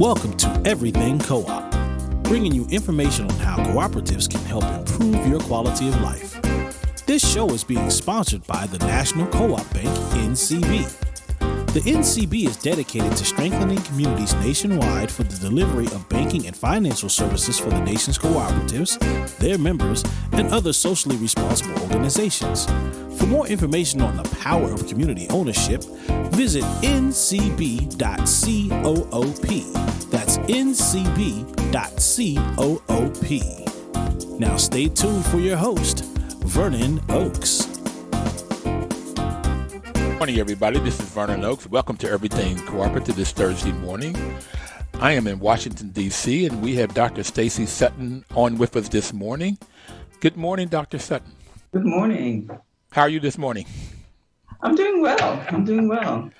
Welcome to Everything Co-op, bringing you information on how cooperatives can help improve your quality of life. This show is being sponsored by the National Co-op Bank, NCB. The NCB is dedicated to strengthening communities nationwide for the delivery of banking and financial services for the nation's cooperatives, their members, and other socially responsible organizations. For more information on the power of community ownership, visit ncb.coop. That's ncb.coop. Now stay tuned for your host, Vernon Oakes. Good morning, everybody. This is Vernon Oakes. Welcome to Everything Cooperative this Thursday morning. I am in Washington, D.C., and we have Dr. Stacey Sutton on with us this morning. Good morning, Dr. Sutton. Good morning. How are you this morning? I'm doing well.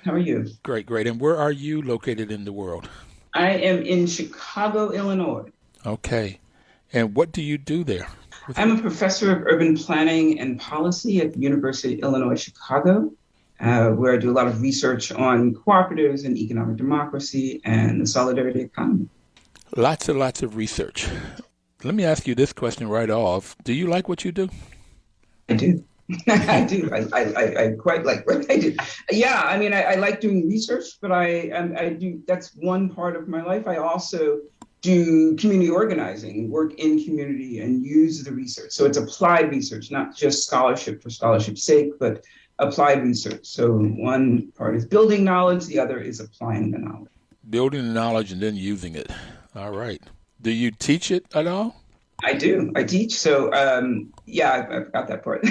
How are you? Great. And where are you located in the world? I am in Chicago, Illinois. Okay. And what do you do there? I'm a professor of urban planning and policy at the University of Illinois, Chicago, where I do a lot of research on cooperatives and economic democracy and the solidarity economy. Lots of research. Let me ask you this question right off. Do you like what you do? I do. I do. I quite like what I do. Yeah, I mean, I like doing research, but I do. That's one part of my life. I also do community organizing, work in community, and use the research. So it's applied research, not just scholarship for scholarship's sake, but applied research. So one part is building knowledge, the other is applying the knowledge. Building the knowledge and then using it. All right. Do you teach it at all? I do. I teach. So, I forgot that part.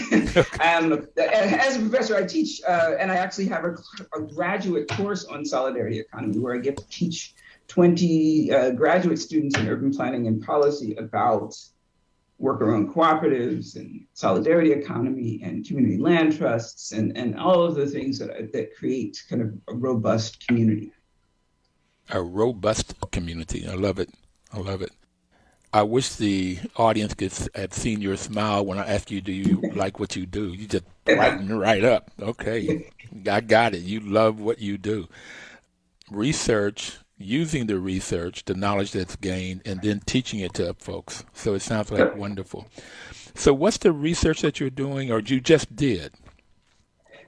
As a professor, I teach, and I actually have a graduate course on solidarity economy where I get to teach 20 graduate students in urban planning and policy about worker-owned cooperatives and solidarity economy and community land trusts and all of the things that create kind of a robust community. A robust community. I love it. I wish the audience could have seen your smile when I asked you, do you like what you do? You just brighten right up. Okay, I got it. You love what you do. Research, using the research, the knowledge that's gained, and then teaching it to folks. So it sounds like wonderful. So what's the research that you're doing or you just did?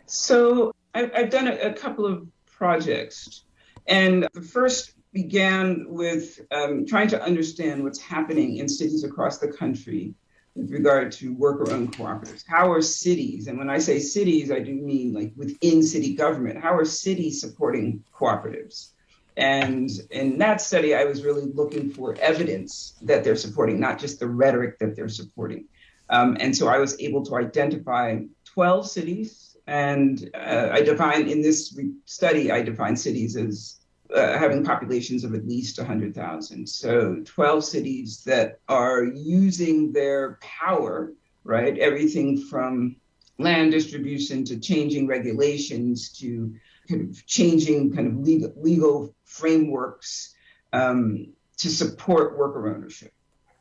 So I've done a couple of projects. And the first began with trying to understand what's happening in cities across the country with regard to worker-owned cooperatives. How are cities, and when I say cities, I do mean like within city government, how are cities supporting cooperatives? And in that study, I was really looking for evidence that they're supporting, not just the rhetoric that they're supporting. And so I was able to identify 12 cities, and in this study, I define cities as having populations of at least 100,000. So 12 cities that are using their power, right? Everything from land distribution to changing regulations to kind of changing kind of legal frameworks to support worker ownership.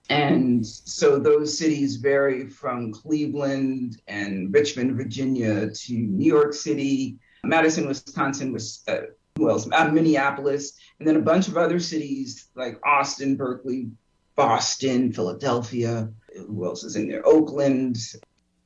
And so those cities vary from Cleveland and Richmond, Virginia to New York City, Madison, Wisconsin, Minneapolis, and then a bunch of other cities like Austin, Berkeley, Boston, Philadelphia. Who else is in there? Oakland. I'm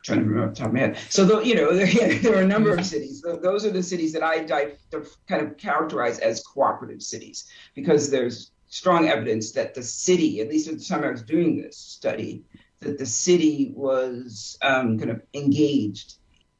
trying to remember off the top of my head. So, there are a number of cities. Those are the cities that I kind of characterize as cooperative cities, because there's strong evidence that the city, at least at the time I was doing this study, that the city was kind of engaged.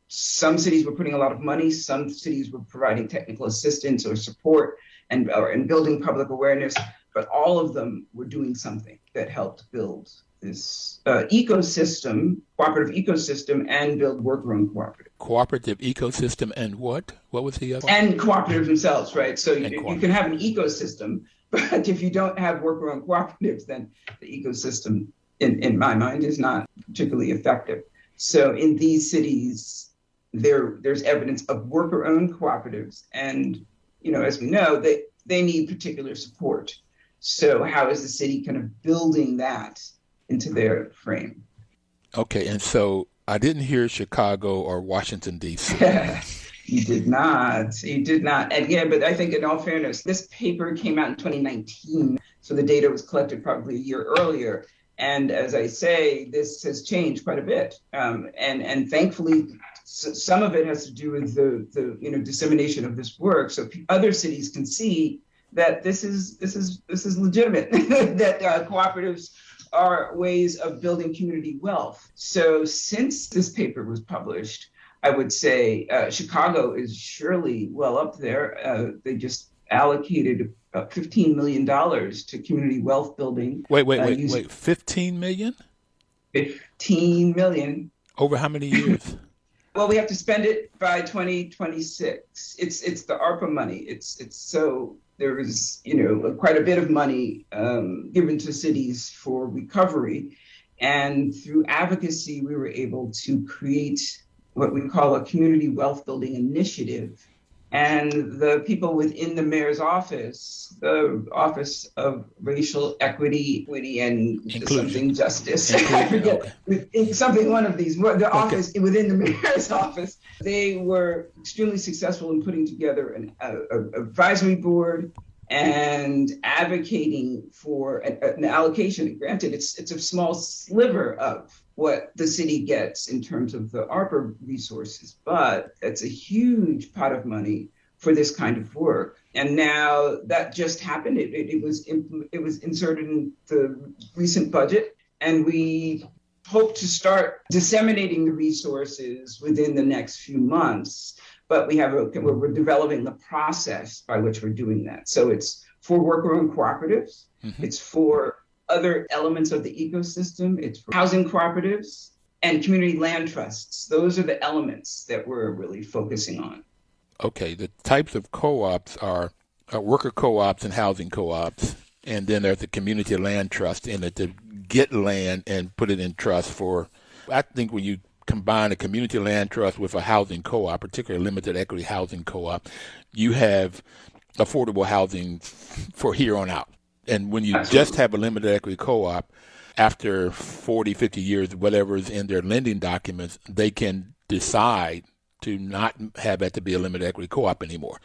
Some cities were putting a lot of money. Some cities were providing technical assistance or support and building public awareness. But all of them were doing something that helped build this ecosystem, cooperative ecosystem, and build worker-owned cooperative. Cooperative ecosystem and what? What was the other? And cooperatives themselves, right? So you can have an ecosystem, but if you don't have worker-owned cooperatives, then the ecosystem, in my mind, is not particularly effective. So in these cities, there's evidence of worker-owned cooperatives, and as we know, they need particular support. So how is the city kind of building that into their frame? Okay, and so I didn't hear Chicago or Washington, D.C. He did not. He did not. And yeah, but I think in all fairness, this paper came out in 2019. So the data was collected probably a year earlier. And as I say, this has changed quite a bit. And thankfully, some of it has to do with the dissemination of this work. So other cities can see that this is legitimate, that cooperatives are ways of building community wealth. So since this paper was published, I would say Chicago is surely well up there. They just allocated about $15 million to community wealth building. Wait, 15 million? 15 million. Over how many years? Well, we have to spend it by 2026. It's the ARPA money. It's so there is, quite a bit of money given to cities for recovery. And through advocacy, we were able to create what we call a community wealth building initiative. And the people within the mayor's office, the Office of Racial Equity and something justice, I forget, something one of these, the office within the mayor's office, they were extremely successful in putting together an advisory board and advocating for an allocation. Granted, it's a small sliver of what the city gets in terms of the ARPA resources, but it's a huge pot of money for this kind of work. And now that just happened. It was inserted in the recent budget, and we hope to start disseminating the resources within the next few months. But we're developing the process by which we're doing that. So it's for worker-owned cooperatives. Mm-hmm. It's for other elements of the ecosystem. It's for housing cooperatives and community land trusts. Those are the elements that we're really focusing on. Okay, the types of co-ops are worker co-ops and housing co-ops, and then there's the community land trust in it to get land and put it in trust for, I think when you combine a community land trust with a housing co-op, particularly a limited equity housing co-op, you have affordable housing for here on out. And when you just have a limited equity co-op, after 40, 50 years, whatever is in their lending documents, they can decide to not have that to be a limited equity co-op anymore.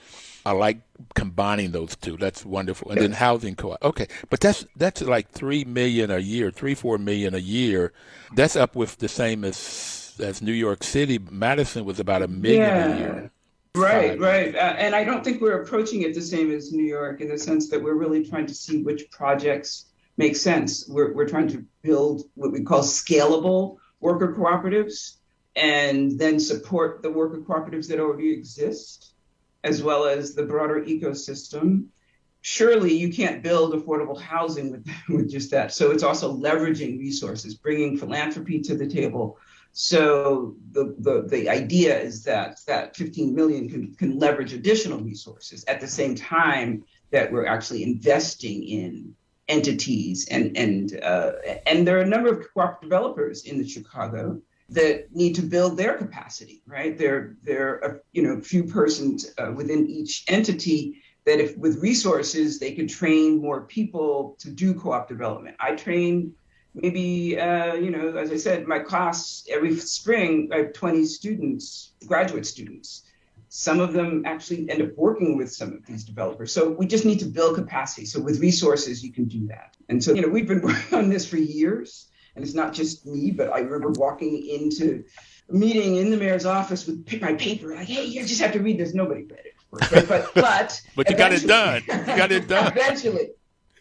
I like combining those two. That's wonderful. And then housing co-op. Okay, but that's like $3 million a year, $3-4 million a year. That's up with the same as New York City. Madison was about $1 million a year. Right. And I don't think we're approaching it the same as New York in the sense that we're really trying to see which projects make sense. We're trying to build what we call scalable worker cooperatives and then support the worker cooperatives that already exist, as well as the broader ecosystem. Surely you can't build affordable housing with just that. So it's also leveraging resources, bringing philanthropy to the table. So the idea is that 15 million can leverage additional resources at the same time that we're actually investing in entities. And there are a number of cooperative developers in Chicago that need to build their capacity, right? There are a few persons within each entity that if with resources, they could train more people to do co-op development. I train maybe, as I said, my class every spring, I have 20 students, graduate students. Some of them actually end up working with some of these developers. So we just need to build capacity. So with resources, you can do that. And so, we've been working on this for years. And it's not just me, but I remember walking into a meeting in the mayor's office with my paper, like, hey, you just have to read this. Nobody read it, of course, right? But you got it done. You got it done. Eventually.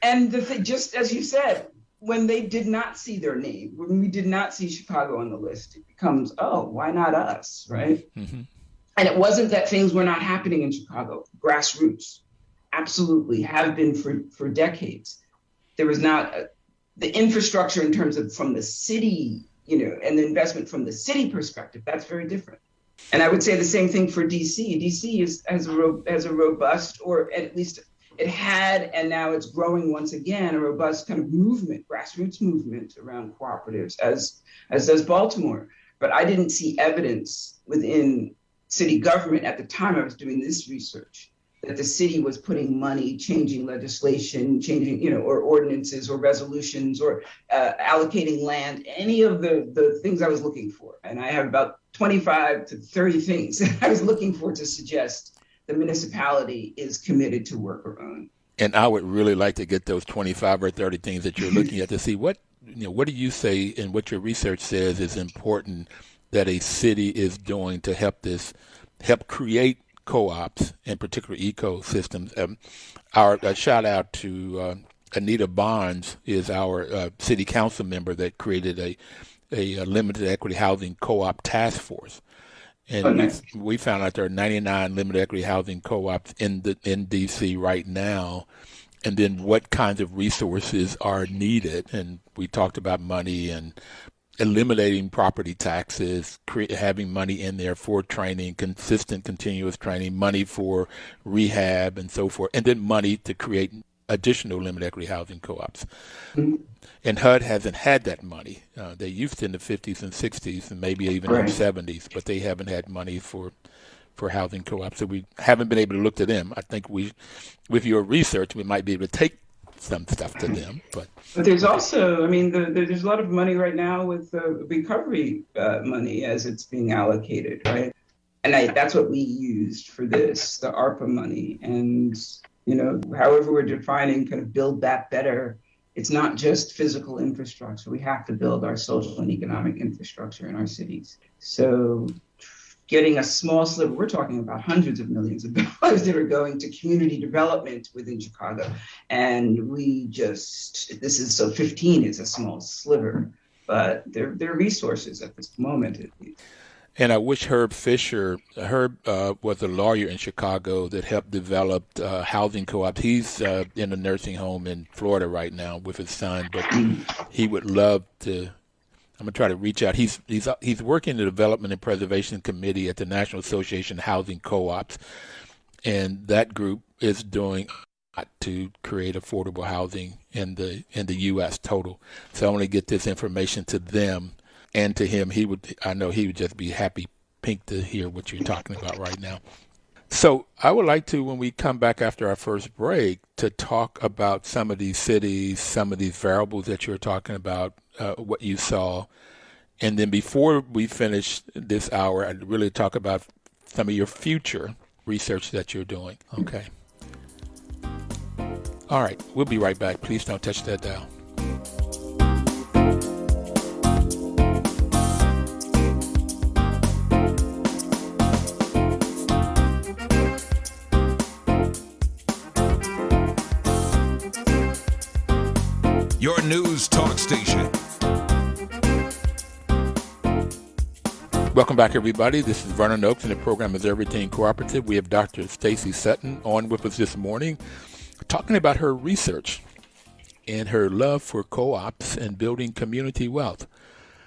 And the thing, just as you said, when they did not see their name, when we did not see Chicago on the list, it becomes, oh, why not us, right? Mm-hmm. And it wasn't that things were not happening in Chicago. Grassroots absolutely have been for decades. There was not the infrastructure in terms of from the city, and the investment from the city perspective. That's very different. And I would say the same thing for DC. DC has a robust, or at least it had, and now it's growing once again, a robust kind of movement, grassroots movement around cooperatives, as does Baltimore. But I didn't see evidence within city government at the time I was doing this research that the city was putting money, changing legislation, or ordinances or resolutions or allocating land, any of the things I was looking for. And I have about 25 to 30 things that I was looking for to suggest the municipality is committed to worker own. And I would really like to get those 25 or 30 things that you're looking at to see what do you say and what your research says is important that a city is doing to help create co-ops and particular ecosystems. Our shout out to Anita Barnes is our city council member that created a limited equity housing co-op task force. And we found out there are 99 limited equity housing co-ops in D.C. right now, and then what kinds of resources are needed. And we talked about money and eliminating property taxes, having money in there for training, consistent, continuous training, money for rehab and so forth, and then money to create additional limited equity housing co-ops. Mm-hmm. And HUD hasn't had that money. They used it in the 50s and 60s and maybe even in the 70s, but they haven't had money for housing co-ops. So we haven't been able to look to them. I think with your research, we might be able to take some stuff to them. But there's also, there's a lot of money right now with recovery money as it's being allocated, right? And that's what we used for this, the ARPA money. And, however we're defining kind of build back better, it's not just physical infrastructure. We have to build our social and economic infrastructure in our cities. So getting a small sliver, we're talking about hundreds of millions of dollars that are going to community development within Chicago. And 15 is a small sliver, but they're resources at this moment at least. And I wish Herb Fisher, was a lawyer in Chicago that helped develop housing co-ops. He's in a nursing home in Florida right now with his son, but he would love to. I'm going to try to reach out. He's working in the Development and Preservation Committee at the National Association of Housing Co-ops, and that group is doing a lot to create affordable housing in the U.S. total. So I want to get this information to them. And to him, I know he would just be happy pink to hear what you're talking about right now. So I would like to, when we come back after our first break, to talk about some of these cities, some of these variables that you're talking about, what you saw. And then before we finish this hour, I'd really talk about some of your future research that you're doing. Okay. All right. We'll be right back. Please don't touch that dial. Your news talk station. Welcome back, everybody. This is Vernon Oakes, and the program is Everything Cooperative. We have Dr. Stacey Sutton on with us this morning, talking about her research and her love for co-ops and building community wealth.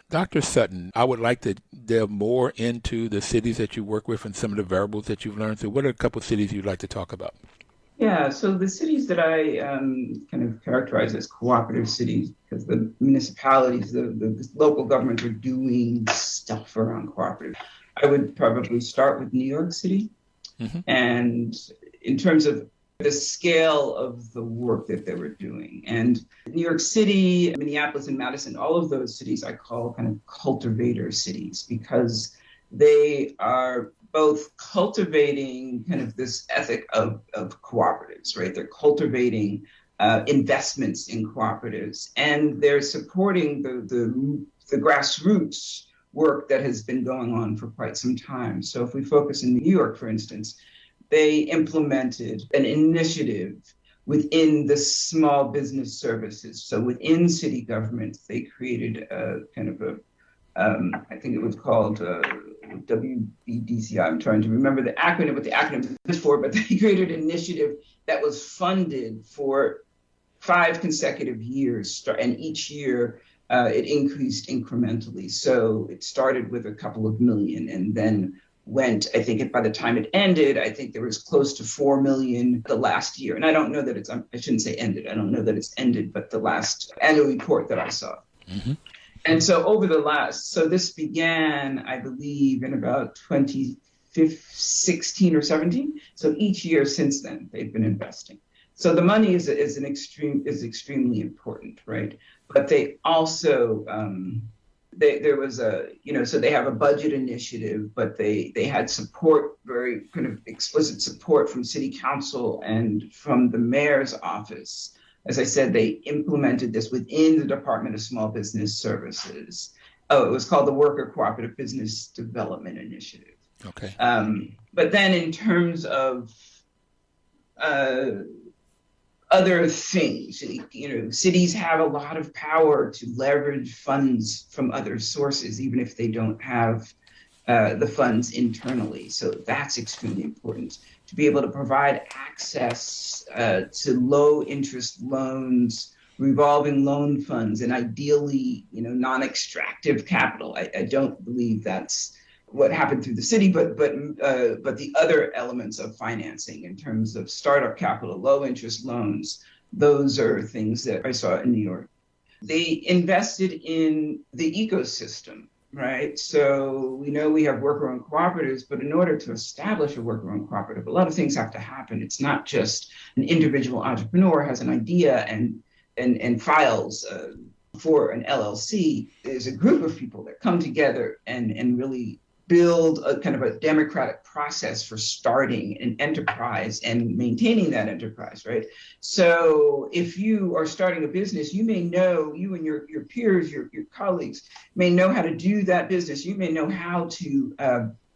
Dr. Sutton, I would like to delve more into the cities that you work with and some of the variables that you've learned. So what are a couple of cities you'd like to talk about? Yeah, so the cities that I kind of characterize as cooperative cities, because the municipalities, the local governments are doing stuff around cooperative. I would probably start with New York City. Mm-hmm. And in terms of the scale of the work that they were doing. And New York City, Minneapolis, and Madison, all of those cities I call kind of cultivator cities, because they are both cultivating kind of this ethic of cooperatives, right? They're cultivating investments in cooperatives, and they're supporting the grassroots work that has been going on for quite some time. So if we focus in New York, for instance, they implemented an initiative within the small business services. So within city government, they created a kind of I think it was called WBDCI. I'm trying to remember the acronym, what the acronym is for, but they created an initiative that was funded for 5 consecutive years. And each year it increased incrementally. So it started with a couple of million and then went, I think by the time it ended, I think there was close to 4 million the last year. And I don't know that I shouldn't say ended. I don't know that it's ended, but the last annual report that I saw. Mm-hmm. And so so this began, I believe, in about 2016 or 17. So each year since then, they've been investing. So the money is extremely important, right? But they also There was so they have a budget initiative, but they had support, very kind of explicit support from city council and from the mayor's office. As I said, they implemented this within the Department of Small Business Services. Oh, it was called the Worker Cooperative Business Development Initiative. Okay. But then in terms of other things, cities have a lot of power to leverage funds from other sources, even if they don't have the funds internally. So that's extremely important, to be able to provide access to low interest loans, revolving loan funds, and ideally, non-extractive capital. I don't believe that's what happened through the city, but the other elements of financing in terms of startup capital, low interest loans, those are things that I saw in New York. They invested in the ecosystem, right? So we know we have worker-owned cooperatives, but in order to establish a worker-owned cooperative, a lot of things have to happen. It's not just an individual entrepreneur has an idea and files for an LLC. There's a group of people that come together and really build a kind of a democratic process for starting an enterprise and maintaining that enterprise, right? So if you are starting a business, you may know, you and your peers, your colleagues may know how to do that business. You may know how to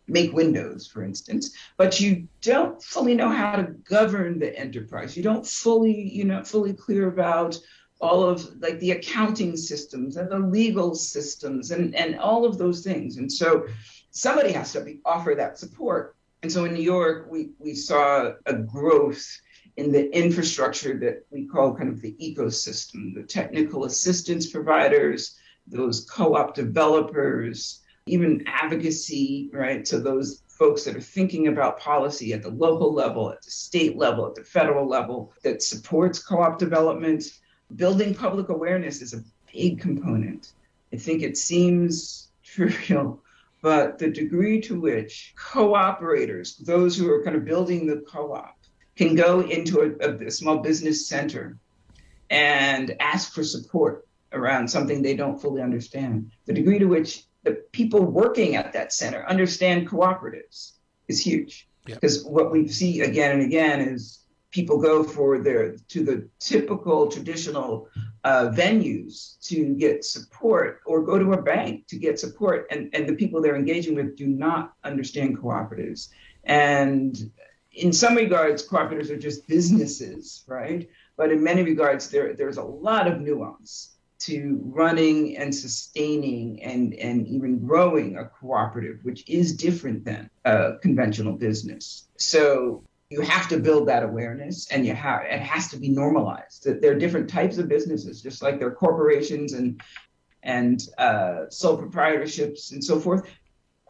make windows, for instance, but you don't fully know how to govern the enterprise. You don't fully clear about all of like the accounting systems and the legal systems and all of those things. And so somebody has to offer that support. And so in New York, we saw a growth in the infrastructure that we call kind of the ecosystem, the technical assistance providers, those co-op developers, even advocacy, right? So those folks that are thinking about policy at the local level, at the state level, at the federal level, that supports co-op development. Building public awareness is a big component. I think it seems trivial, but the degree to which cooperators, those who are kind of building the co-op, can go into a small business center and ask for support around something they don't fully understand, the degree to which the people working at that center understand cooperatives is huge. Because what we see again and again is people go to the typical traditional venues to get support, or go to a bank to get support, and the people they're engaging with do not understand cooperatives. And in some regards, cooperatives are just businesses, right? But in many regards, there's a lot of nuance to running and sustaining and even growing a cooperative, which is different than a conventional business. So you have to build that awareness, and it has to be normalized. That there are different types of businesses, just like there are corporations and sole proprietorships and so forth.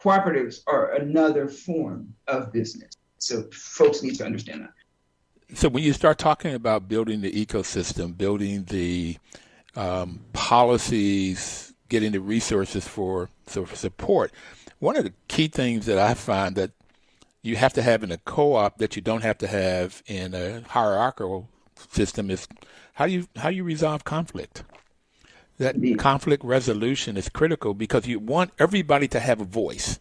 Cooperatives are another form of business. So folks need to understand that. So when you start talking about building the ecosystem, building the policies, getting the resources for support, one of the key things that I find that you have to have in a co-op that you don't have to have in a hierarchical system is how you resolve conflict. That conflict resolution is critical because you want everybody to have a voice,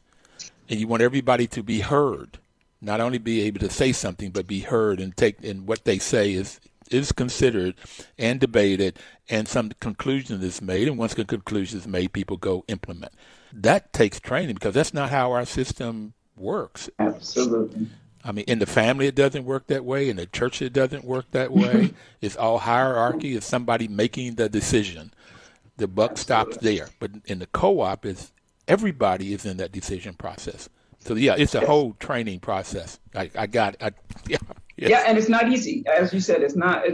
and you want everybody to be heard, not only be able to say something, but be heard and what they say is considered and debated, and some conclusion is made. And once the conclusion is made, people go implement. That takes training because that's not how our system works. Absolutely. I mean, in the family, it doesn't work that way. In the church, it doesn't work that way. It's all hierarchy. It's somebody making the decision. The buck stops there. But in the co-op, everybody is in that decision process. So, it's a whole training process. I got it. Yes. Yeah, and it's not easy. As you said, it's not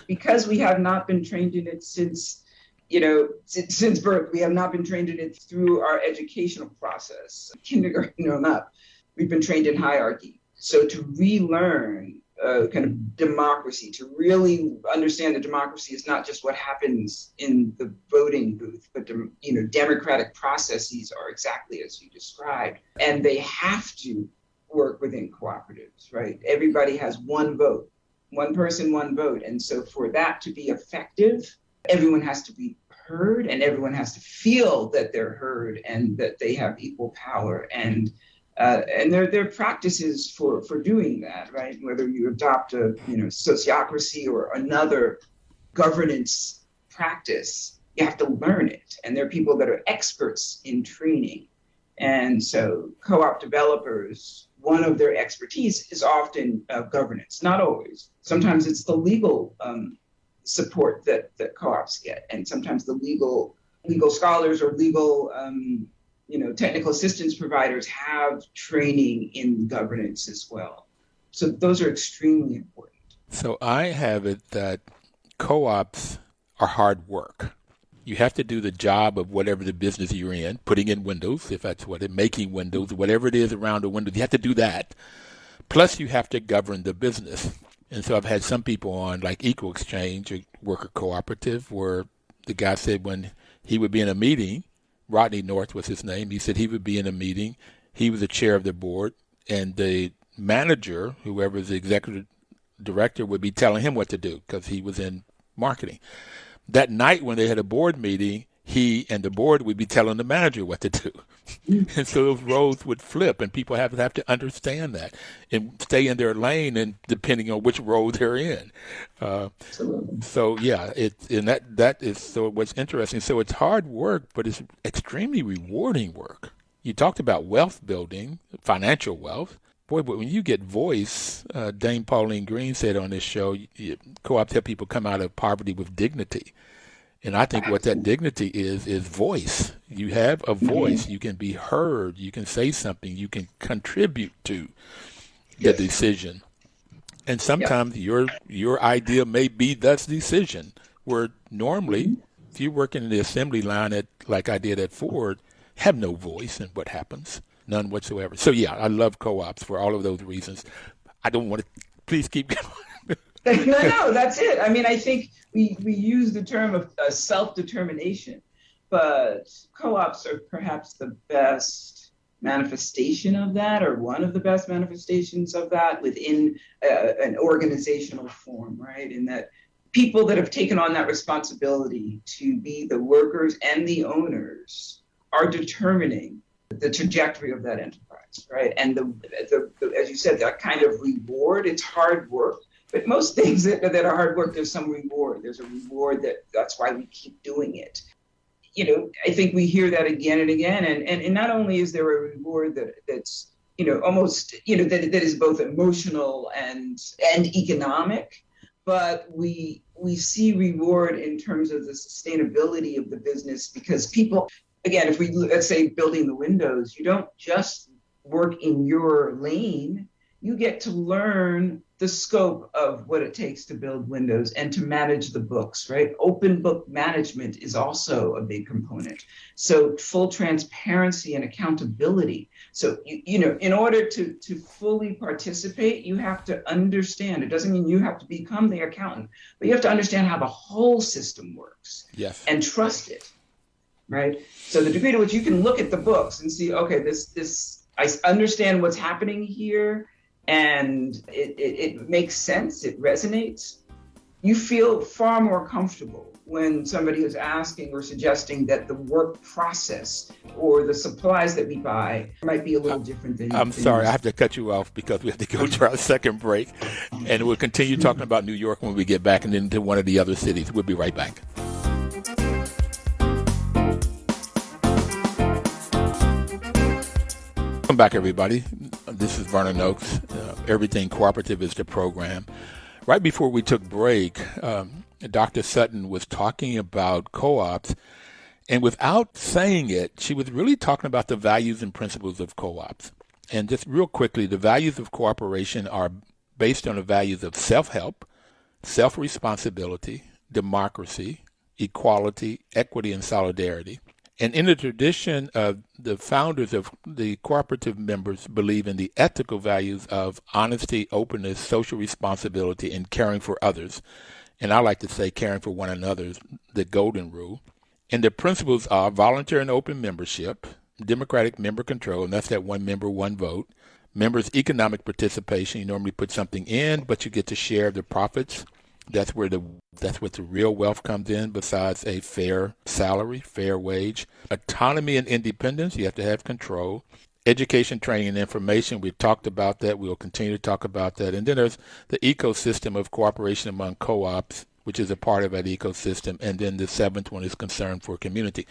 because we have not been trained in it since birth. We have not been trained in it through our educational process, kindergarten or not. We've been trained in hierarchy. So to relearn kind of democracy, to really understand that democracy is not just what happens in the voting booth, but democratic processes are exactly as you described, and they have to work within cooperatives, right? Everybody has one vote, one person, one vote, and so for that to be effective, everyone has to be heard, and everyone has to feel that they're heard and that they have equal power. And there are practices for doing that, right? Whether you adopt a sociocracy or another governance practice, you have to learn it. And there are people that are experts in training. And so co-op developers, one of their expertise is often governance, not always. Sometimes it's the legal support that co-ops get, and sometimes the legal scholars or legal technical assistance providers have training in governance as well. So those are extremely important. So I have it that co-ops are hard work. You have to do the job of whatever the business you're in, putting in windows, if that's what it, making windows, whatever it is around the windows. You have to do that. Plus, you have to govern the business. And so I've had some people on, like Equal Exchange, a worker cooperative, where the guy said when he would be in a meeting, Rodney North was his name, he said he would be in a meeting, he was the chair of the board, and the manager, whoever is the executive director, would be telling him what to do because he was in marketing. That night when they had a board meeting, he and the board would be telling the manager what to do. And so those roles would flip, and people have to understand that and stay in their lane, and depending on which role they're in. So yeah, that is so what's interesting. So it's hard work, but it's extremely rewarding work. You talked about wealth building, financial wealth. Boy, but when you get voice, Dame Pauline Green said on this show, co-ops help people come out of poverty with dignity. And I think what that dignity is voice. You have a voice. You can be heard. You can say something. You can contribute to the decision. And sometimes your idea may be the decision, where normally, if you work in the assembly line like I did at Ford, have no voice in what happens. None whatsoever. So, yeah, I love co-ops for all of those reasons. I don't want to – please keep going. No, that's it. I mean, I think we use the term of self-determination, but co-ops are perhaps the best manifestation of that, or one of the best manifestations of that within an organizational form, right? In that people that have taken on that responsibility to be the workers and the owners are determining the trajectory of that enterprise, right? And the as you said, that kind of reward, it's hard work, but most things that are hard work, there's some reward. There's a reward that's why we keep doing it. I think we hear that again and again, and not only is there a reward that's almost that is both emotional and economic, but we see reward in terms of the sustainability of the business, because people. Again, if let's say building the windows, you don't just work in your lane, you get to learn the scope of what it takes to build windows and to manage the books, right? Open book management is also a big component. So full transparency and accountability. So, in order to fully participate, you have to understand. It doesn't mean you have to become the accountant, but you have to understand how the whole system works. Yes. And trust it. Right. So the degree to which you can look at the books and see, okay, this I understand what's happening here, and it makes sense, it resonates. You feel far more comfortable when somebody is asking or suggesting that the work process or the supplies that we buy might be a little different than. I'm sorry, I have to cut you off because we have to go to our second break, and we'll continue talking about New York when we get back, and then to one of the other cities. We'll be right back. Welcome back, everybody. This is Vernon Oakes. Everything Cooperative is the program. Right before we took break, Dr. Sutton was talking about co-ops, and without saying it, she was really talking about the values and principles of co-ops. And just real quickly, the values of cooperation are based on the values of self-help, self-responsibility, democracy, equality, equity, and solidarity. And in the tradition of the founders of the cooperative members believe in the ethical values of honesty, openness, social responsibility, and caring for others. And I like to say caring for one another, the golden rule. And the principles are voluntary and open membership, democratic member control, and that's that one member, one vote. Members' economic participation, you normally put something in, but you get to share the profits. That's where that's what the real wealth comes in, besides a fair salary, fair wage. Autonomy and independence, you have to have control. Education, training, and information, we've talked about that. We'll continue to talk about that. And then there's the ecosystem of cooperation among co-ops, which is a part of that ecosystem. And then the seventh one is concern for community.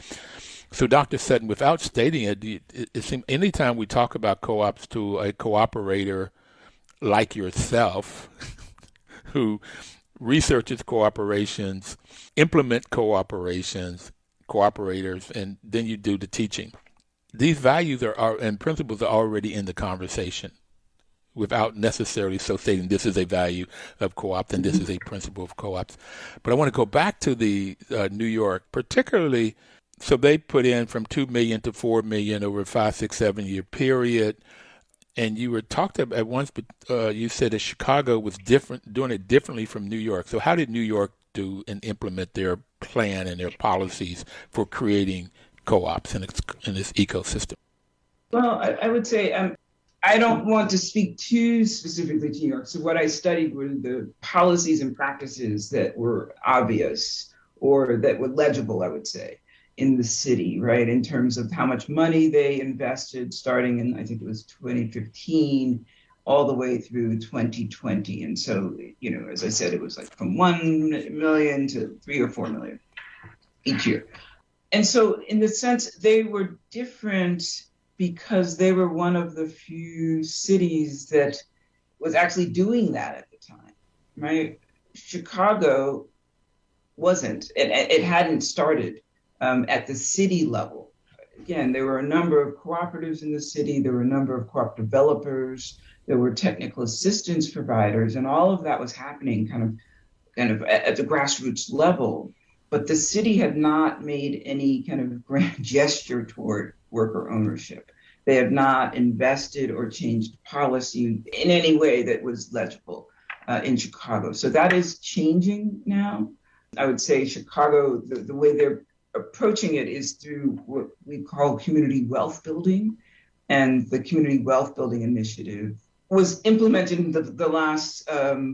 So, Dr. Sutton, without stating it, it seems anytime we talk about co-ops to a cooperator like yourself, who researches cooperations, implement cooperators, and then you do the teaching. These values are and principles are already in the conversation without necessarily so stating this is a value of co-ops and this is a principle of co-ops. But I want to go back to the New York, particularly, so they put in from 2 million to 4 million over a 5, 6, 7 year period. And you were talked about at once, but you said that Chicago was doing it differently from New York. So how did New York do and implement their plan and their policies for creating co-ops in this ecosystem? Well, I would say I don't want to speak too specifically to New York. So what I studied were the policies and practices that were obvious or that were legible, I would say, in the city, right? In terms of how much money they invested starting in, I think it was 2015, all the way through 2020. And so, as I said, it was like from 1 million to 3 or 4 million each year. And so in the sense, they were different because they were one of the few cities that was actually doing that at the time, right? Chicago wasn't, it hadn't started at the city level. Again, there were a number of cooperatives in the city, there were a number of cooperative developers, there were technical assistance providers, and all of that was happening kind of at the grassroots level. But the city had not made any kind of grand gesture toward worker ownership. They had not invested or changed policy in any way that was legible in Chicago. So that is changing now. I would say Chicago, the way they're approaching it is through what we call community wealth building. And the community wealth building initiative was implemented in the last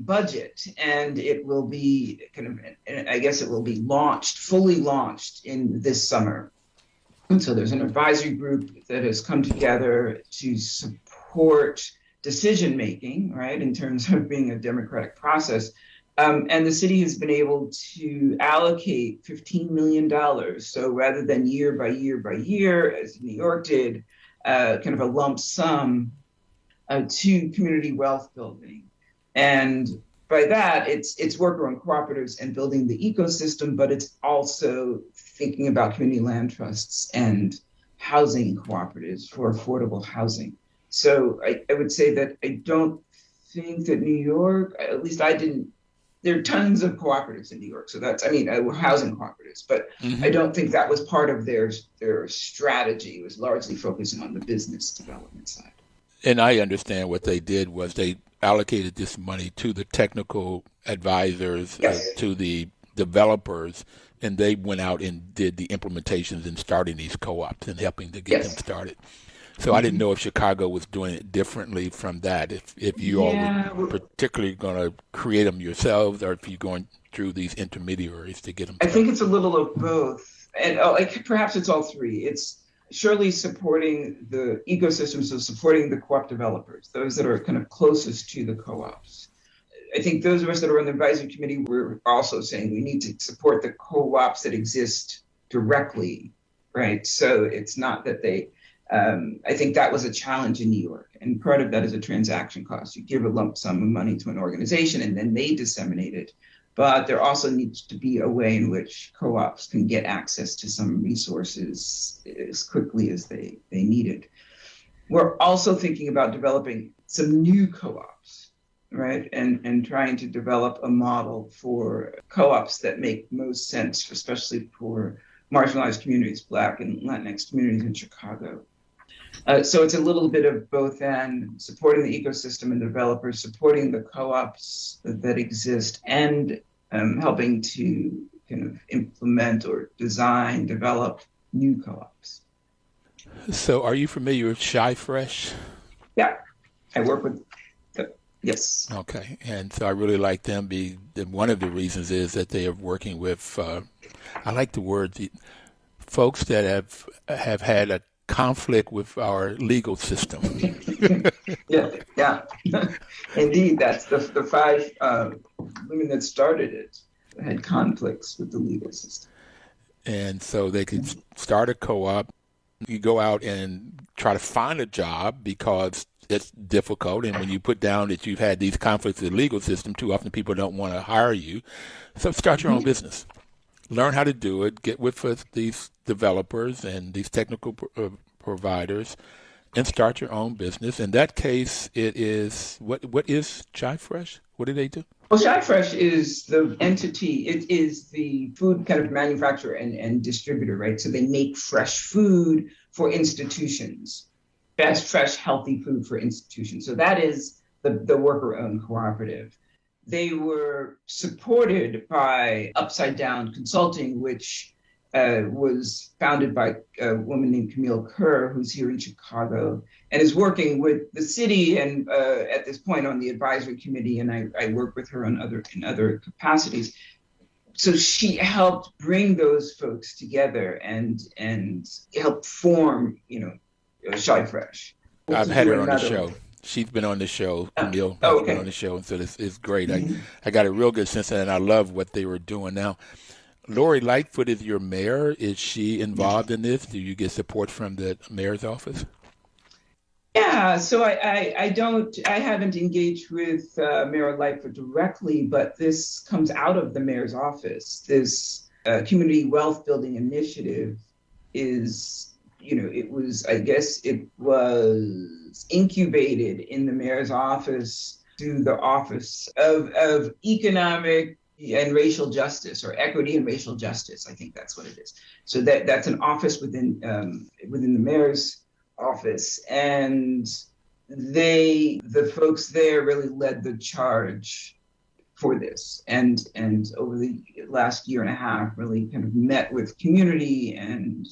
budget, and it will be it will be fully launched in this summer. And so there's an advisory group that has come together to support decision-making, right, in terms of being a democratic process. And the city has been able to allocate $15 million. So rather than year by year by year, as New York did, kind of a lump sum to community wealth building. And by that, it's worker owned cooperatives and building the ecosystem, but it's also thinking about community land trusts and housing cooperatives for affordable housing. So I would say that I don't think that New York, at least I didn't, there are tons of cooperatives in New York. So housing cooperatives, but I don't think that was part of their strategy. It was largely focusing on the business development side. And I understand what they did was they allocated this money to the technical advisors, Yes. To the developers, and they went out and did the implementations and starting these co-ops and helping to get Yes. them started. So I didn't know if Chicago was doing it differently from that, if you all were particularly going to create them yourselves, or if you're going through these intermediaries to get them started. I think it's a little of both. And perhaps it's all three. It's surely supporting the ecosystem, so supporting the co-op developers, those that are kind of closest to the co-ops. I think those of us that are on the advisory committee were also saying we need to support the co-ops that exist directly, right? So it's not that they, I think that was a challenge in New York. And part of that is a transaction cost. You give a lump sum of money to an organization and then they disseminate it. But there also needs to be a way in which co-ops can get access to some resources as quickly as they need it. We're also thinking about developing some new co-ops, right? And trying to develop a model for co-ops that make most sense, especially for marginalized communities, Black and Latinx communities in Chicago. So it's a little bit of both and supporting the ecosystem and developers, supporting the co-ops that exist, and helping to kind of implement or design, develop new co-ops. So are you familiar with Shy Fresh? Yeah, I work with Yes. Okay, and so I really like them. One of the reasons is that they are working with, I like the word, folks that have had a conflict with our legal system. Yeah. Indeed, that's the five women that started it had conflicts with the legal system. And so they could start a co-op. You go out and try to find a job because it's difficult. And when you put down that you've had these conflicts with the legal system, too often people don't want to hire you. So start your own business. Learn how to do it. Get with these developers and these technical providers and start your own business. In that case, it is, what is Chai Fresh? What do they do? Well, Chai Fresh is the entity. It is the food kind of manufacturer and distributor, right? So they make fresh food for institutions, best fresh, healthy food for institutions. So that is the worker-owned cooperative. They were supported by Upside Down Consulting, which was founded by a woman named Camille Kerr, who's here in Chicago, and is working with the city and at this point on the advisory committee, and I work with her in other capacities. So she helped bring those folks together and help form, Chai Fresh. I've had her on the show. She's been on the show. Camille has been on the show, and so it's great. Mm-hmm. I got a real good sense of it, and I love what they were doing. Now, Lori Lightfoot is your mayor. Is she involved in this? Do you get support from the mayor's office? Yeah, so I haven't engaged with Mayor Lightfoot directly, but this comes out of the mayor's office. This community wealth building initiative is, it was incubated in the mayor's office through the Office of Economic and Racial Justice, or Equity and Racial Justice. I think that's what it is. So that's an office within the mayor's office, and the folks there really led the charge for this, and over the last year and a half really kind of met with community and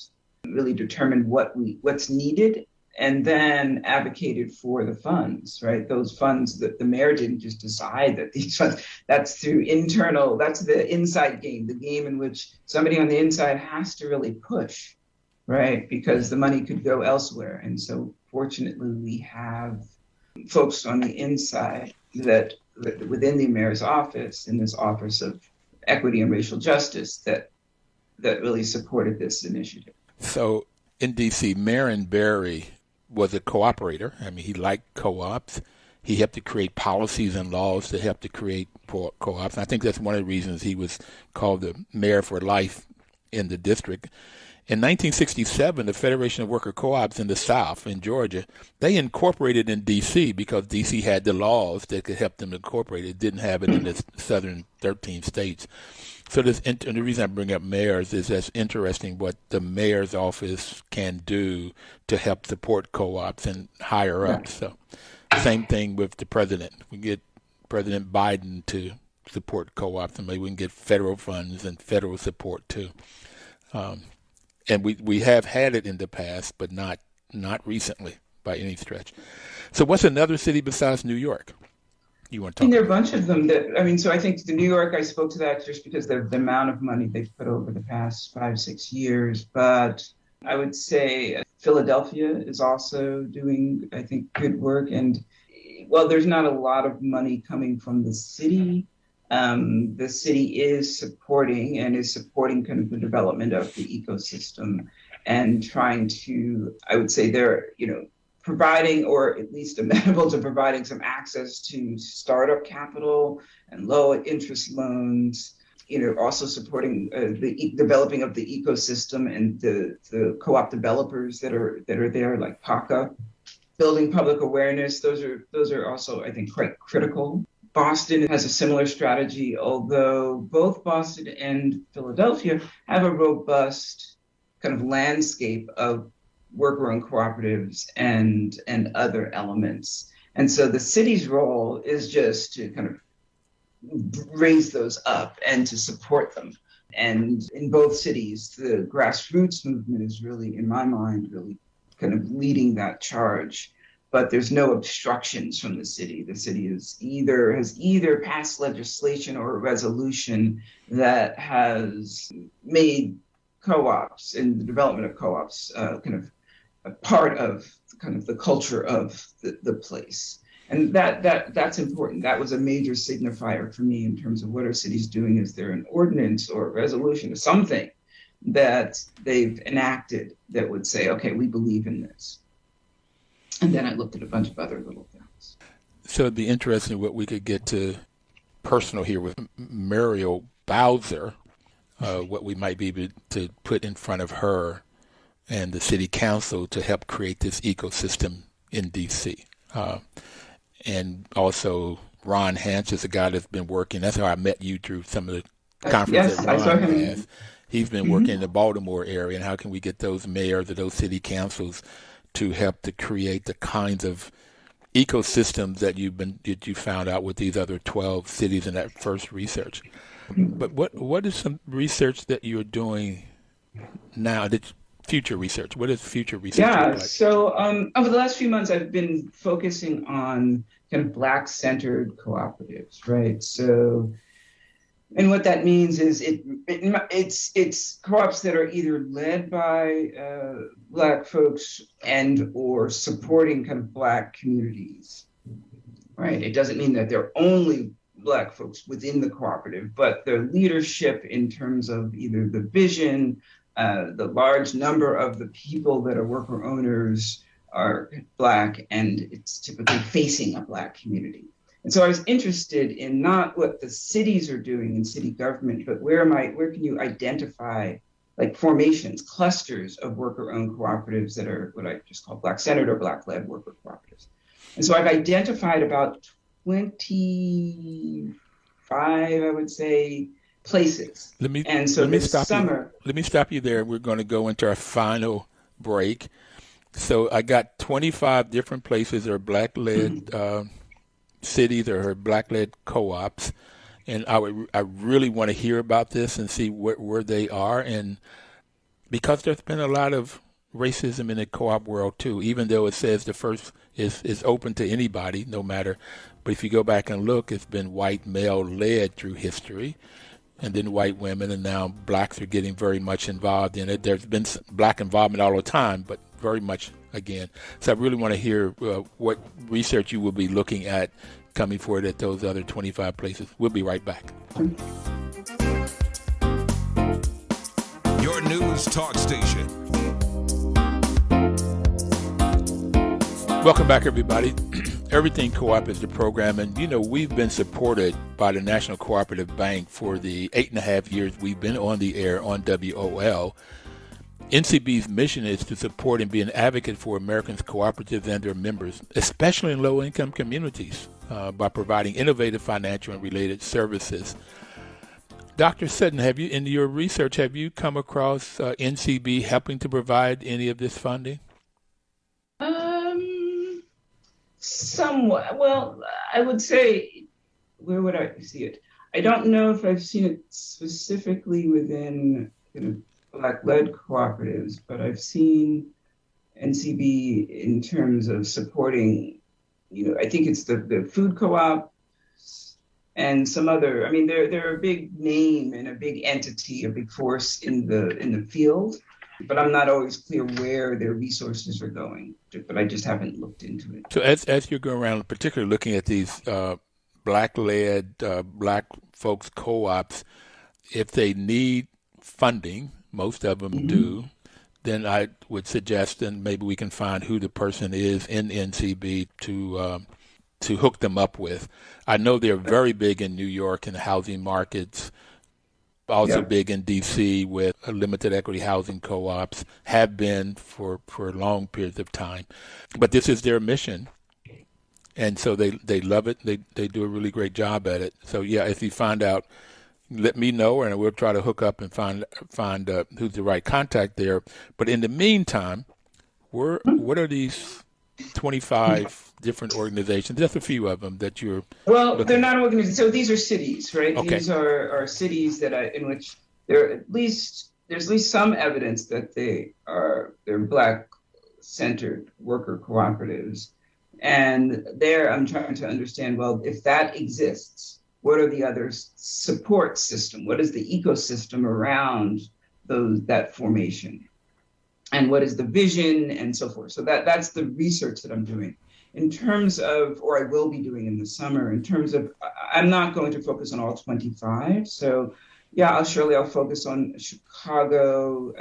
really determined what's needed, and then advocated for the funds, right? Those funds that the mayor didn't just decide that these funds, that's the inside game, the game in which somebody on the inside has to really push, right? Because the money could go elsewhere. And so fortunately we have folks on the inside that within the mayor's office, in this Office of Equity and Racial Justice, that really supported this initiative. So in D.C., Marion Barry was a cooperator. I mean, he liked co-ops. He helped to create policies and laws to help to create co-ops. And I think that's one of the reasons he was called the mayor for life in the district. In 1967, the Federation of Worker Co-ops in the South, in Georgia, they incorporated in D.C. because D.C. had the laws that could help them incorporate. It didn't have it in the southern 13 states. So and the reason I bring up mayors is that's interesting what the mayor's office can do to help support co-ops and higher up. So same thing with the president. We get President Biden to support co-ops, and maybe we can get federal funds and federal support too. And we have had it in the past, but not recently by any stretch. So what's another city besides New York you want to talk there are a about? bunch of them so I think the New York, I spoke to that just because of the amount of money they've put over the past 5-6 years. But I would say Philadelphia is also doing, I think, good work. And while there's not a lot of money coming from the city is supporting kind of the development of the ecosystem and trying to, I would say they're, providing, or at least amenable to providing, some access to startup capital and low interest loans, also supporting the developing of the ecosystem and the co-op developers that are there, like PACA, building public awareness. Those are also, I think, quite critical. Boston has a similar strategy, although both Boston and Philadelphia have a robust kind of landscape of worker-owned cooperatives and other elements. And so the city's role is just to kind of raise those up and to support them. And in both cities, the grassroots movement is really, in my mind, really kind of leading that charge. but there's no obstructions from the city. The city has either passed legislation or a resolution that has made co-ops and the development of co-ops kind of a part of kind of the culture of the place. And that's important. That was a major signifier for me in terms of what are cities doing. Is there an ordinance or a resolution or something that they've enacted that would say, okay, we believe in this? And then I looked at a bunch of other little things. So it'd be interesting what we could get to personal here with Muriel Bowser, what we might be able to put in front of her and the city council to help create this ecosystem in D.C. And also Ron Hance is a guy that's been working. That's how I met you through some of the conferences that Ron has. He's been working in the Baltimore area, and how can we get those mayors or those city councils to help to create the kinds of ecosystems that you found out with these other 12 cities in that first research. But what is some research that you're doing now? Future research. What is future research look like? So over the last few months, I've been focusing on kind of Black-centered cooperatives, right? So, and what that means is it's co-ops that are either led by Black folks and or supporting kind of Black communities, right? It doesn't mean that they're only Black folks within the cooperative, but their leadership in terms of either the vision, the large number of the people that are worker owners are Black, and it's typically facing a Black community. And so I was interested in not what the cities are doing in city government, but where can you identify like formations, clusters of worker-owned cooperatives that are what I just call Black-centered or Black-led worker cooperatives. And so I've identified about 25, I would say, places. Let me stop you there. We're going to go into our final break. So I got 25 different places that are Black-led cities or Black-led co-ops, and I really want to hear about this and see where they are. And because there's been a lot of racism in the co-op world too, even though it says the first is open to anybody, no matter. But if you go back and look, it's been white male-led through history, and then white women, and now Blacks are getting very much involved in it. There's been Black involvement all the time, but very much again. So I really want to hear what research you will be looking at coming forward at those other 25 places. We'll be right back. Your news talk station. Welcome back, everybody. Everything Co-op is the program, and we've been supported by the National Cooperative Bank for the 8.5 years we've been on the air on WOL. NCB's mission is to support and be an advocate for Americans' cooperatives and their members, especially in low-income communities, by providing innovative financial and related services. Dr. Sutton, in your research, have you come across NCB helping to provide any of this funding? Somewhat. Well, I would say, where would I see it? I don't know if I've seen it specifically within Black-led cooperatives, but I've seen NCB in terms of supporting, I think it's the food co-op and some other. I mean, they're a big name and a big entity, a big force in the field, but I'm not always clear where their resources are going. But I just haven't looked into it. So as you're going around, particularly looking at these Black-led, Black folks co-ops, if they need funding, most of them do, then I would suggest that maybe we can find who the person is in NCB to hook them up with. I know they're very big in New York in the housing markets, also big in D.C. with limited equity housing co-ops, have been for long periods of time. But this is their mission, and so they love it. They do a really great job at it. So, if you find out, let me know, and we'll try to hook up and find who's the right contact there. But in the meantime, what are these 25 different organizations? Just a few of them that you're. Well, they're not organizations. So these are cities, right? Okay. These are cities in which there's at least some evidence that they're Black-centered worker cooperatives. And there I'm trying to understand, well, if that exists, what are the other support system? What is the ecosystem around that formation? And what is the vision and so forth? So that's the research that I'm doing. In terms of, or I will be doing in the summer, in terms of, I'm not going to focus on all 25. So yeah, I'll focus on Chicago,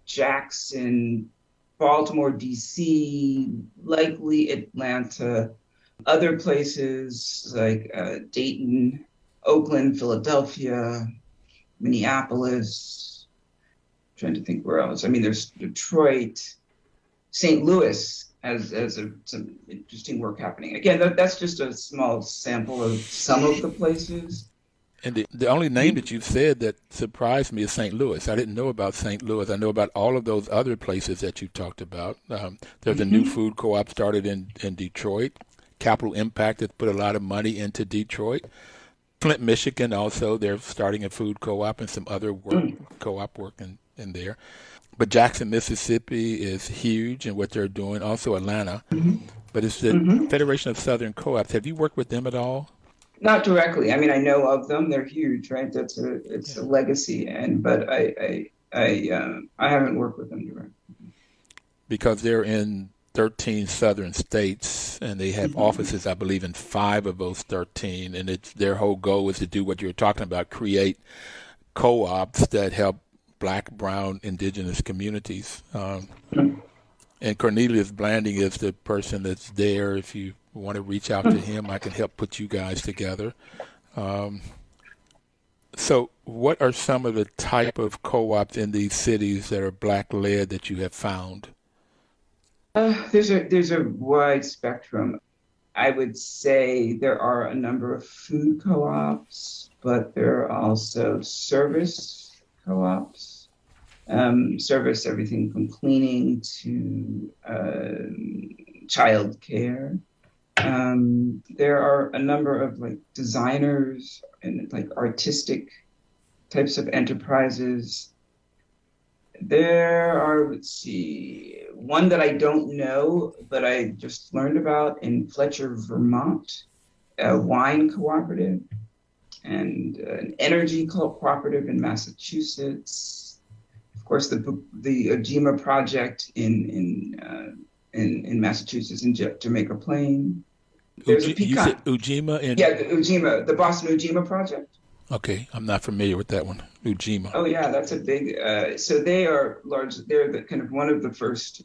Jackson, Baltimore, DC, likely Atlanta, other places like Dayton, Oakland, Philadelphia, Minneapolis. I'm trying to think where else. I mean, there's Detroit, St. Louis has some interesting work happening. Again, that's just a small sample of some of the places. And the only name that you said that surprised me is St. Louis. I didn't know about St. Louis. I know about all of those other places that you talked about. There's a new food co-op started in Detroit. Capital Impact has put a lot of money into Detroit. Flint, Michigan also, they're starting a food co-op and some other co-op work in there. But Jackson, Mississippi is huge in what they're doing. Also Atlanta. But it's the Federation of Southern Co-ops. Have you worked with them at all? Not directly. I mean, I know of them. They're huge, right? It's a legacy, but I haven't worked with them directly. Because they're in 13 southern states, and they have offices, I believe, in 5 of those 13. And their whole goal is to do what you're talking about: create co-ops that help Black, Brown, Indigenous communities. And Cornelius Blanding is the person that's there. If you want to reach out to him, I can help put you guys together. So what are some of the type of co-ops in these cities that are Black-led that you have found? There's a wide spectrum. I would say there are a number of food co-ops, but there are also service co-ops. Service, everything from cleaning to child care. There are a number of designers and artistic types of enterprises. There are, one that I don't know, but I just learned about in Fletcher, Vermont, a wine cooperative, and an energy cooperative in Massachusetts. Of course, the Ujima project in Massachusetts, in Jamaica Plain. There's a pecan. You said Ujima? The Boston Ujima project. Okay, I'm not familiar with that one. Ujima. Oh yeah, that's a big. So they are large. They're the kind of one of the first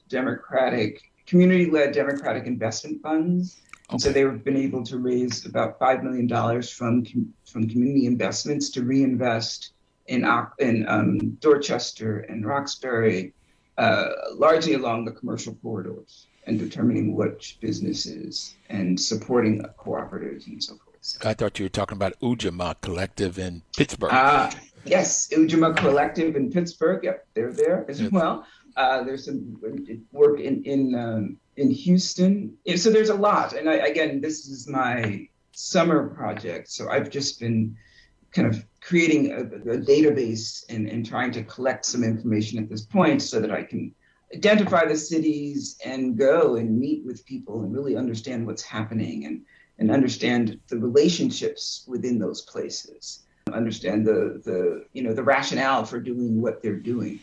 community-led democratic investment funds. Okay. And so they've been able to raise about $5 million from community investments to reinvest in Dorchester and Roxbury, largely along the commercial corridors, and determining which businesses and supporting cooperatives and so forth. I thought you were talking about Ujima Collective in Pittsburgh. Yes, Ujima Collective in Pittsburgh. Yep, they're there as well. There's some work in Houston. So there's a lot. And again, this is my summer project. So I've just been kind of creating a database and trying to collect some information at this point so that I can identify the cities and go and meet with people and really understand what's happening and understand the relationships within those places, understand the rationale for doing what they're doing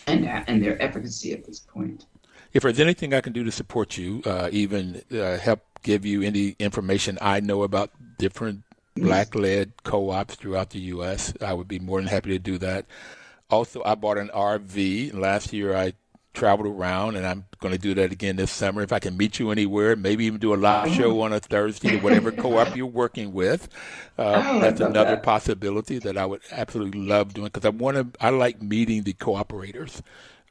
and their efficacy at this point. If there's anything I can do to support you, even help give you any information I know about different Black-led co-ops throughout the U.S., I would be more than happy to do that. Also, I bought an RV. Last year, I traveled around, and I'm going to do that again this summer. If I can meet you anywhere, maybe even do a live show on a Thursday or whatever co-op you're working with. That's another possibility that I would absolutely love doing, because I like meeting the cooperators,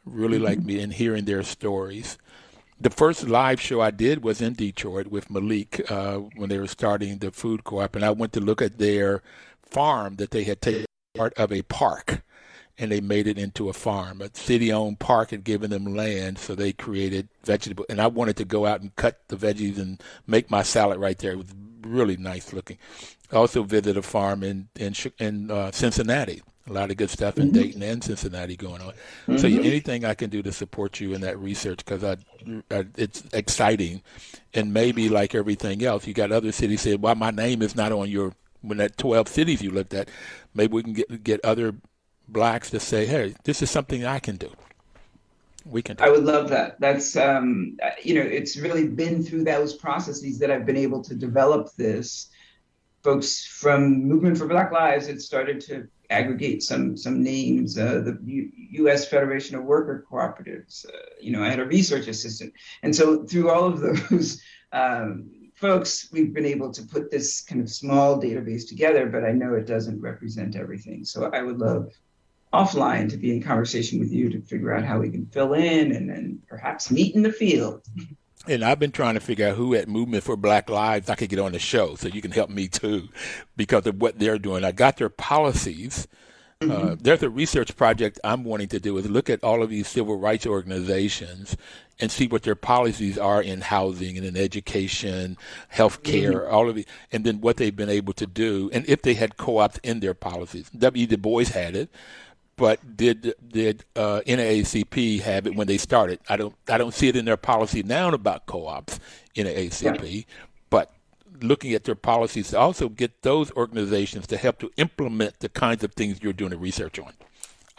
really like meeting and hearing their stories. The first live show I did was in Detroit with Malik when they were starting the food co-op, and I went to look at their farm that they had taken part of a park, and they made it into a farm. A city-owned park had given them land, so they created vegetable. And I wanted to go out and cut the veggies and make my salad right there. It was really nice looking. I also visited a farm in Cincinnati A lot of good stuff in Dayton and Cincinnati going on. So anything I can do to support you in that research, because it's exciting. And maybe like everything else, you got other cities saying, well, my name is not on your, when that 12 cities you looked at, maybe we can get other blacks to say, hey, this is something I can do. We can do. I would love that. That's, it's really been through those processes that I've been able to develop this. Folks from Movement for Black Lives had started to aggregate some names, the U.S. Federation of Worker Cooperatives. I had a research assistant. And so through all of those folks, we've been able to put this kind of small database together, but I know it doesn't represent everything. So I would love offline to be in conversation with you to figure out how we can fill in and then perhaps meet in the field. And I've been trying to figure out who at Movement for Black Lives I could get on the show so you can help me too because of what they're doing. I got their policies. There's a research project I'm wanting to do is look at all of these civil rights organizations and see what their policies are in housing and in education, healthcare, all of it, and then what they've been able to do and if they had co-ops in their policies. W. Du Bois had it. But did NAACP have it when they started? I don't see it in their policy now about co-ops, NAACP, but looking at their policies to also get those organizations to help to implement the kinds of things you're doing the research on.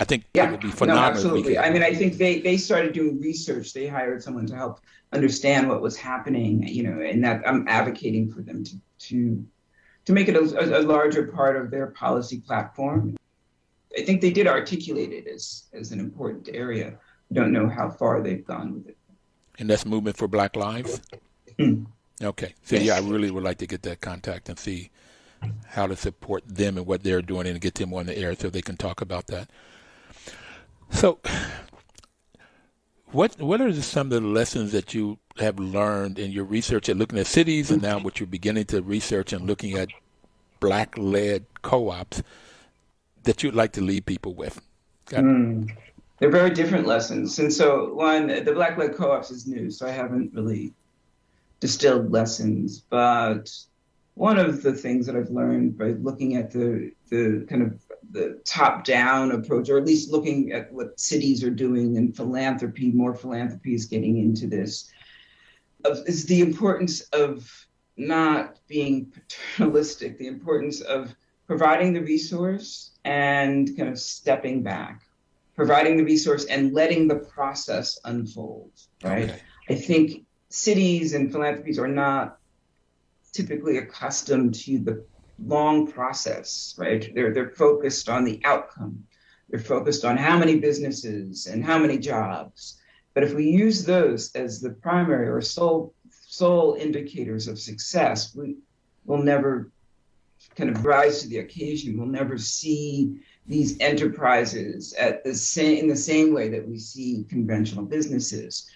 I think that would be phenomenal. No, absolutely. I mean, I think they started doing research. They hired someone to help understand what was happening, and that I'm advocating for them to make it a larger part of their policy platform. I think they did articulate it as an important area. I don't know how far they've gone with it. And that's Movement for Black Lives? Okay. So, I really would like to get that contact and see how to support them and what they're doing and get them on the air so they can talk about that. So what are some of the lessons that you have learned in your research at looking at cities and now what you're beginning to research and looking at Black-led co-ops that you'd like to leave people with? They're very different lessons. And so one, the Black-led co-ops is new, so I haven't really distilled lessons. But one of the things that I've learned by looking at the kind of the top-down approach, or at least looking at what cities are doing in philanthropy, more philanthropy is getting into this, is the importance of not being paternalistic, the importance of providing the resource and kind of stepping back, providing the resource and letting the process unfold, right? Okay. I think cities and philanthropies are not typically accustomed to the long process, right? They're focused on the outcome. They're focused on how many businesses and how many jobs. But if we use those as the primary or sole indicators of success, we will never kind of rise to the occasion. We'll never see these enterprises in the same way that we see conventional businesses,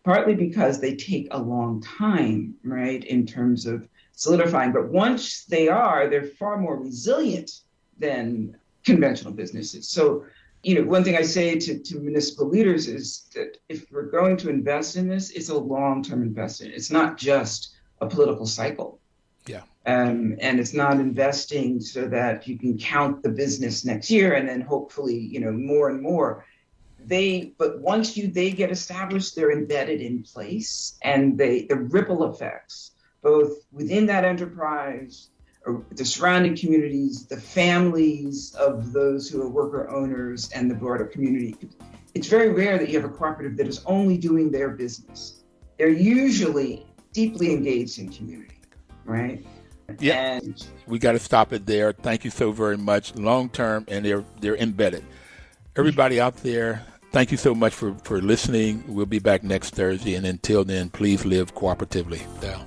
partly because they take a long time, right, in terms of solidifying. But once they're far more resilient than conventional businesses. So, one thing I say to municipal leaders is that if we're going to invest in this, it's a long-term investment. It's not just a political cycle. Yeah. And it's not investing so that you can count the business next year and then hopefully, more and more. But once they get established, they're embedded in place, and the ripple effects, both within that enterprise, the surrounding communities, the families of those who are worker owners, and the broader community. It's very rare that you have a cooperative that is only doing their business. They're usually deeply engaged in community, right? Yeah, we got to stop it there. Thank you so very much. Long term, and they're embedded. Everybody out there, thank you so much for listening. We'll be back next Thursday, and until then, please live cooperatively. Dal.